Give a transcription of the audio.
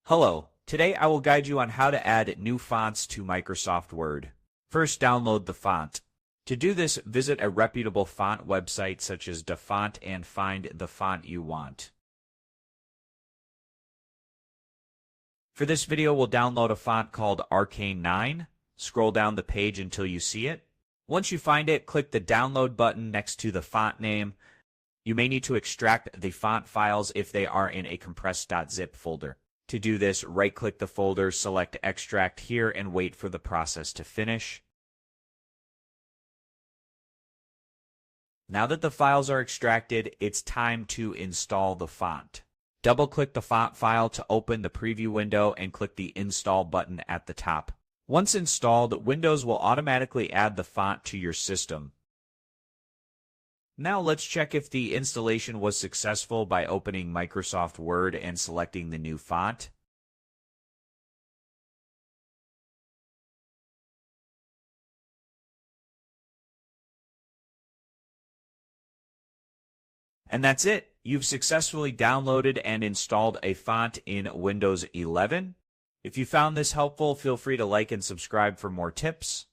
Hello, today I will guide you on how to add new fonts to Microsoft Word. First, download the font. To do this, visit a reputable font website such as DaFont and find the font you want. For this video, we'll download a font called Arcane 9. Scroll down the page until you see it. Once you find it, click the download button next to the font name. You may need to extract the font files if they are in a compressed.zip folder. To do this, right-click the folder, select Extract here, and wait for the process to finish. Now that the files are extracted, it's time to install the font. Double-click the font file to open the preview window and click the Install button at the top. Once installed, Windows will automatically add the font to your system. Now let's check if the installation was successful by opening Microsoft Word and selecting the new font. And that's it. You've successfully downloaded and installed a font in Windows 11. If you found this helpful, feel free to like and subscribe for more tips.